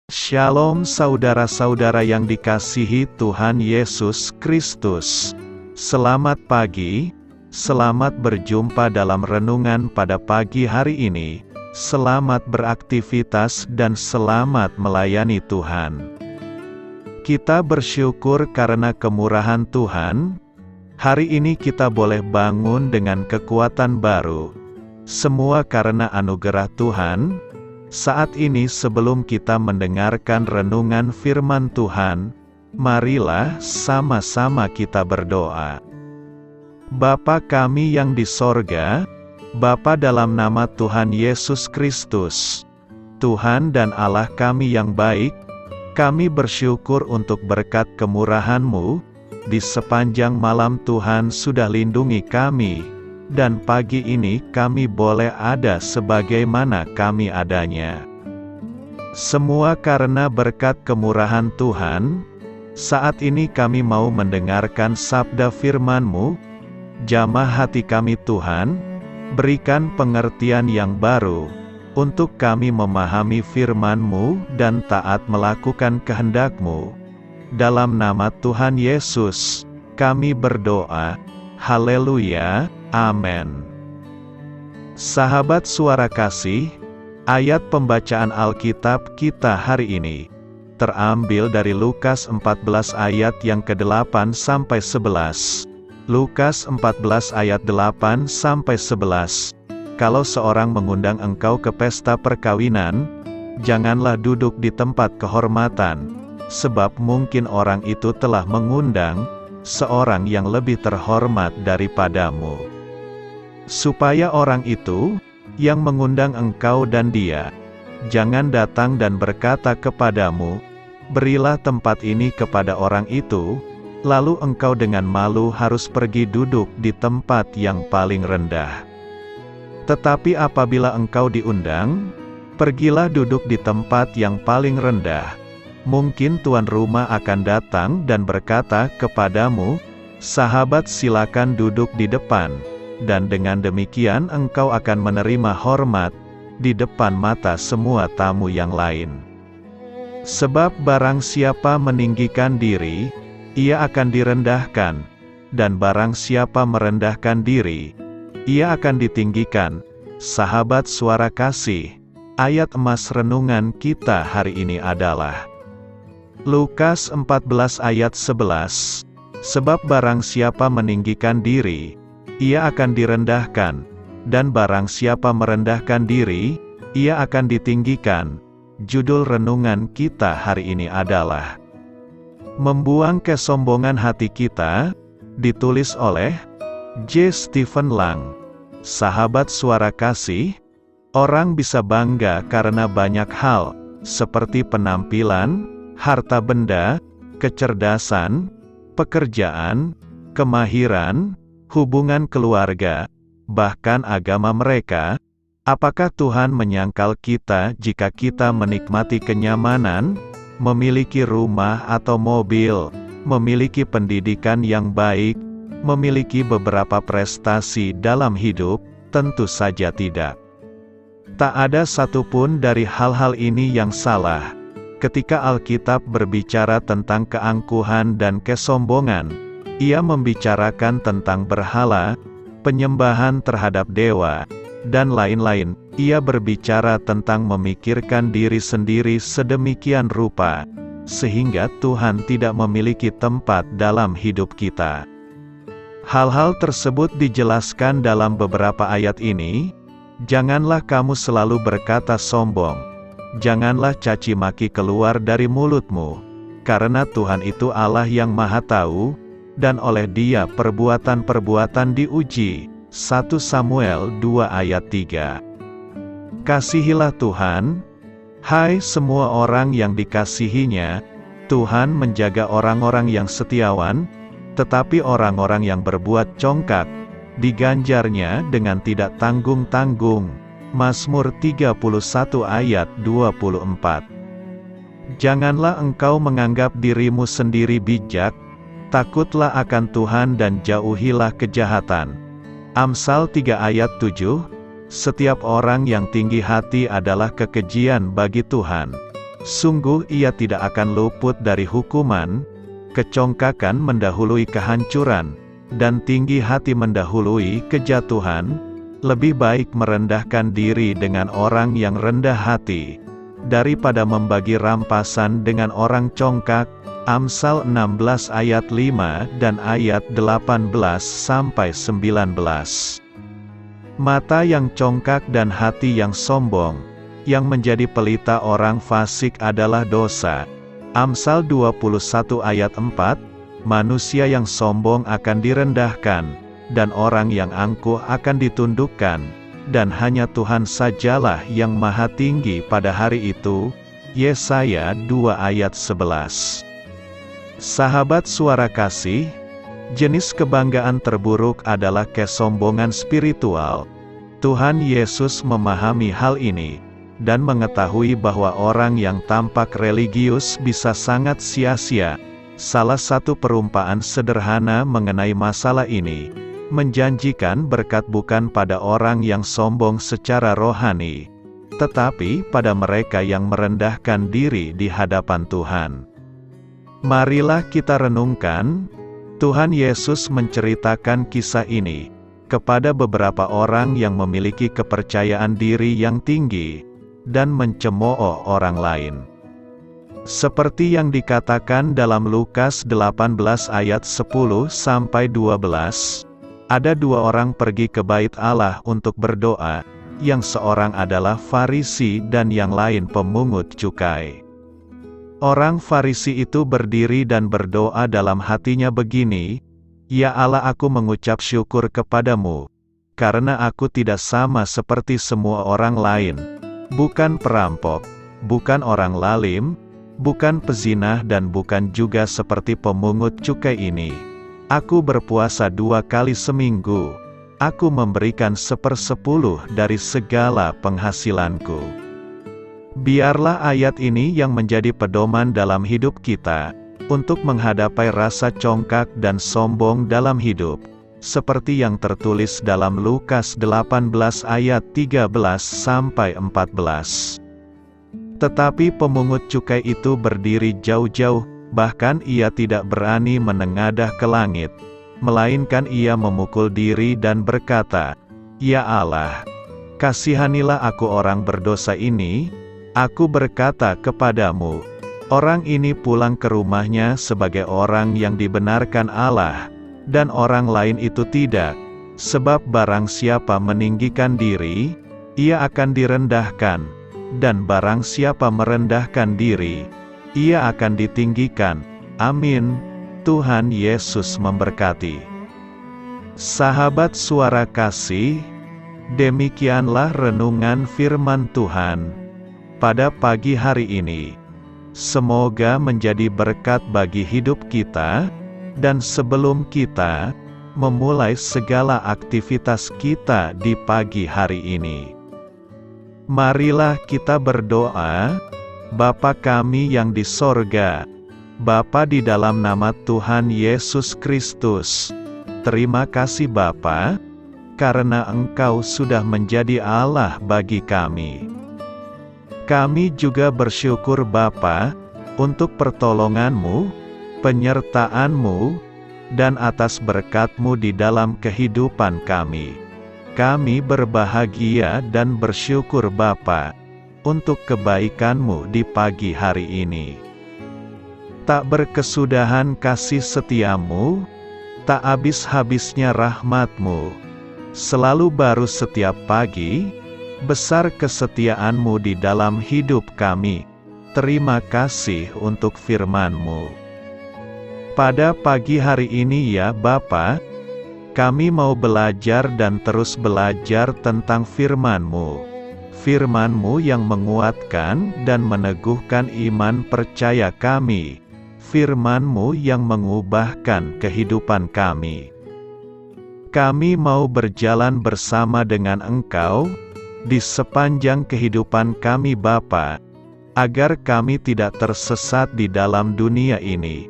Shalom saudara-saudara yang dikasihi Tuhan Yesus Kristus. Selamat pagi, selamat berjumpa dalam renungan pada pagi hari ini. Selamat beraktivitas dan selamat melayani Tuhan. Kita bersyukur karena kemurahan Tuhan. Hari ini kita boleh bangun dengan kekuatan baru. Semua karena anugerah Tuhan. Saat ini sebelum kita mendengarkan renungan firman Tuhan, marilah sama-sama kita berdoa. Bapa kami yang di sorga, Bapa dalam nama Tuhan Yesus Kristus, Tuhan dan Allah kami yang baik, kami bersyukur untuk berkat kemurahan-Mu, di sepanjang malam Tuhan sudah lindungi kami. Dan pagi ini kami boleh ada sebagaimana kami adanya. Semua karena berkat kemurahan Tuhan. Saat ini kami mau mendengarkan sabda firman-Mu. Jamah hati kami Tuhan, berikan pengertian yang baru, untuk kami memahami firman-Mu dan taat melakukan kehendak-Mu. Dalam nama Tuhan Yesus, kami berdoa. Haleluya. Amin. Sahabat suara kasih, ayat pembacaan Alkitab kita hari ini terambil dari Lukas 14 ayat yang ke-8 sampai 11. Lukas 14 ayat 8 sampai 11. Kalau seorang mengundang engkau ke pesta perkawinan, janganlah duduk di tempat kehormatan, sebab mungkin orang itu telah mengundang seorang yang lebih terhormat daripadamu. Supaya orang itu, yang mengundang engkau dan dia, jangan datang dan berkata kepadamu, berilah tempat ini kepada orang itu, lalu engkau dengan malu harus pergi duduk di tempat yang paling rendah. Tetapi apabila engkau diundang, pergilah duduk di tempat yang paling rendah. Mungkin tuan rumah akan datang dan berkata kepadamu, sahabat silakan duduk di depan. Dan dengan demikian engkau akan menerima hormat di depan mata semua tamu yang lain. Sebab barang siapa meninggikan diri, ia akan direndahkan, dan barang siapa merendahkan diri, ia akan ditinggikan. Sahabat suara kasih, ayat emas renungan kita hari ini adalah Lukas 14 ayat 11. Sebab barang siapa meninggikan diri, ia akan direndahkan, dan barang siapa merendahkan diri, ia akan ditinggikan. Judul renungan kita hari ini adalah Membuang Kesombongan Hati Kita, ditulis oleh J. Stephen Lang. Sahabat suara kasih, orang bisa bangga karena banyak hal, seperti penampilan, harta benda, kecerdasan, pekerjaan, kemahiran, hubungan keluarga, bahkan agama mereka. Apakah Tuhan menyangkal kita jika kita menikmati kenyamanan, memiliki rumah atau mobil, memiliki pendidikan yang baik, memiliki beberapa prestasi dalam hidup? Tentu saja tidak. Tak ada satupun dari hal-hal ini yang salah. Ketika Alkitab berbicara tentang keangkuhan dan kesombongan, ia membicarakan tentang berhala, penyembahan terhadap dewa, dan lain-lain. Ia berbicara tentang memikirkan diri sendiri sedemikian rupa, sehingga Tuhan tidak memiliki tempat dalam hidup kita. Hal-hal tersebut dijelaskan dalam beberapa ayat ini. Janganlah kamu selalu berkata sombong. Janganlah caci maki keluar dari mulutmu, karena Tuhan itu Allah yang Maha Tahu, dan oleh Dia perbuatan-perbuatan diuji. 1 Samuel 2 ayat 3. Kasihilah Tuhan. Hai semua orang yang dikasihinya, Tuhan menjaga orang-orang yang setiawan, tetapi orang-orang yang berbuat congkak, diganjarnya dengan tidak tanggung-tanggung. Mazmur 31 ayat 24. Janganlah engkau menganggap dirimu sendiri bijak, takutlah akan Tuhan dan jauhilah kejahatan. Amsal 3 ayat 7. Setiap orang yang tinggi hati adalah kekejian bagi Tuhan. Sungguh ia tidak akan luput dari hukuman. Kecongkakan mendahului kehancuran, dan tinggi hati mendahului kejatuhan. Lebih baik merendahkan diri dengan orang yang rendah hati, daripada membagi rampasan dengan orang congkak. Amsal 16 ayat 5 dan ayat 18-19. Mata yang congkak dan hati yang sombong, yang menjadi pelita orang fasik adalah dosa. Amsal 21 ayat 4, manusia yang sombong akan direndahkan, dan orang yang angkuh akan ditundukkan, dan hanya Tuhan sajalah yang maha tinggi pada hari itu. Yesaya 2 ayat 11. Sahabat Suara Kasih, jenis kebanggaan terburuk adalah kesombongan spiritual. Tuhan Yesus memahami hal ini, dan mengetahui bahwa orang yang tampak religius bisa sangat sia-sia. Salah satu perumpamaan sederhana mengenai masalah ini menjanjikan berkat bukan pada orang yang sombong secara rohani, tetapi pada mereka yang merendahkan diri di hadapan Tuhan. Marilah kita renungkan. Tuhan Yesus menceritakan kisah ini kepada beberapa orang yang memiliki kepercayaan diri yang tinggi dan mencemooh orang lain. Seperti yang dikatakan dalam Lukas 18 ayat 10-12, ada dua orang pergi ke bait Allah untuk berdoa, yang seorang adalah Farisi dan yang lain pemungut cukai. Orang Farisi itu berdiri dan berdoa dalam hatinya begini, "Ya Allah, aku mengucap syukur kepadamu, karena aku tidak sama seperti semua orang lain, bukan perampok, bukan orang lalim, bukan pezinah dan bukan juga seperti pemungut cukai ini. Aku berpuasa 2 kali seminggu. Aku memberikan 1/10 dari segala penghasilanku." Biarlah ayat ini yang menjadi pedoman dalam hidup kita, untuk menghadapi rasa congkak dan sombong dalam hidup, seperti yang tertulis dalam Lukas 18 ayat 13-14. Tetapi pemungut cukai itu berdiri jauh-jauh, bahkan ia tidak berani menengadah ke langit, melainkan ia memukul diri dan berkata, "Ya Allah, kasihanilah aku orang berdosa ini." Aku berkata kepadamu, orang ini pulang ke rumahnya sebagai orang yang dibenarkan Allah, dan orang lain itu tidak. Sebab barang siapa meninggikan diri, ia akan direndahkan, dan barang siapa merendahkan diri, ia akan ditinggikan. Amin. Tuhan Yesus memberkati. Sahabat Suara Kasih, demikianlah renungan firman Tuhan pada pagi hari ini. Semoga menjadi berkat bagi hidup kita, dan sebelum kita memulai segala aktivitas kita di pagi hari ini, marilah kita berdoa. Bapa kami yang di sorga, Bapa, di dalam nama Tuhan Yesus Kristus, terima kasih Bapa, karena Engkau sudah menjadi Allah bagi kami. Kami juga bersyukur Bapa, untuk pertolongan-Mu, penyertaan-Mu, dan atas berkat-Mu di dalam kehidupan kami. Kami berbahagia dan bersyukur Bapa, untuk kebaikan-Mu di pagi hari ini. Tak berkesudahan kasih setia-Mu, tak habis-habisnya rahmat-Mu, selalu baru setiap pagi. Besar kesetiaan-Mu di dalam hidup kami. Terima kasih untuk firman-Mu. Pada pagi hari ini ya Bapa, kami mau belajar dan terus belajar tentang firman-Mu. Firman-Mu yang menguatkan dan meneguhkan iman percaya kami. Firman-Mu yang mengubahkan kehidupan kami. Kami mau berjalan bersama dengan Engkau di sepanjang kehidupan kami Bapa, agar kami tidak tersesat di dalam dunia ini.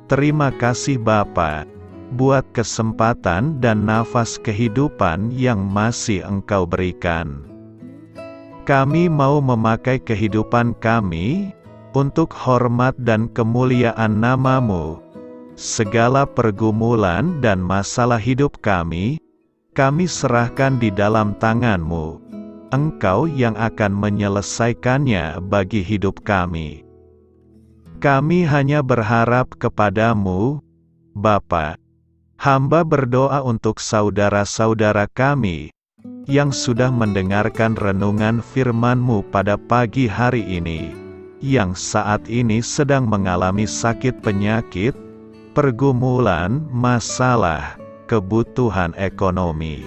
Terima kasih Bapa, buat kesempatan dan nafas kehidupan yang masih Engkau berikan. Kami mau memakai kehidupan kami untuk hormat dan kemuliaan nama-Mu. Segala pergumulan dan masalah hidup kami serahkan di dalam tangan-Mu. Engkau yang akan menyelesaikannya bagi hidup kami. Kami hanya berharap kepada-Mu, Bapa. Hamba berdoa untuk saudara-saudara kami yang sudah mendengarkan renungan firman-Mu pada pagi hari ini, yang saat ini sedang mengalami sakit penyakit, pergumulan, masalah, kebutuhan ekonomi.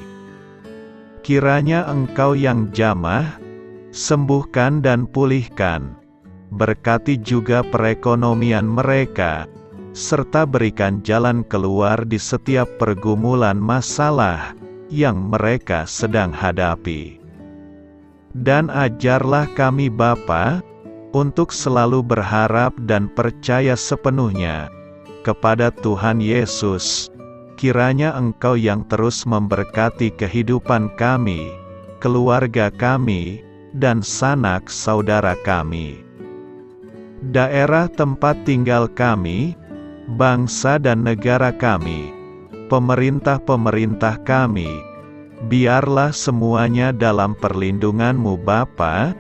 Kiranya Engkau yang jamah, sembuhkan dan pulihkan. Berkati juga perekonomian mereka, serta berikan jalan keluar di setiap pergumulan masalah yang mereka sedang hadapi. Dan ajarlah kami Bapa, untuk selalu berharap dan percaya sepenuhnya kepada Tuhan Yesus. Kiranya Engkau yang terus memberkati kehidupan kami, keluarga kami, dan sanak saudara kami. Daerah tempat tinggal kami, bangsa dan negara kami, pemerintah-pemerintah kami, biarlah semuanya dalam perlindungan-Mu Bapa,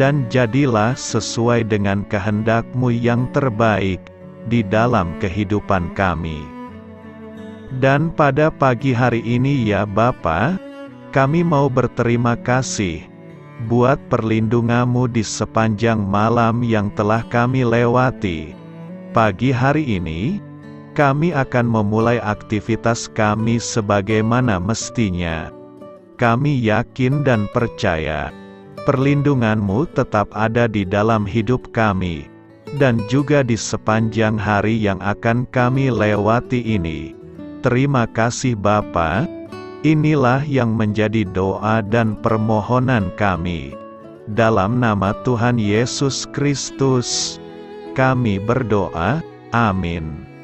dan jadilah sesuai dengan kehendak-Mu yang terbaik di dalam kehidupan kami. Dan pada pagi hari ini ya Bapa, kami mau berterima kasih buat perlindungan-Mu di sepanjang malam yang telah kami lewati. Pagi hari ini, kami akan memulai aktivitas kami sebagaimana mestinya. Kami yakin dan percaya, perlindungan-Mu tetap ada di dalam hidup kami, dan juga di sepanjang hari yang akan kami lewati ini. Terima kasih Bapa. Inilah yang menjadi doa dan permohonan kami. Dalam nama Tuhan Yesus Kristus, kami berdoa. Amin.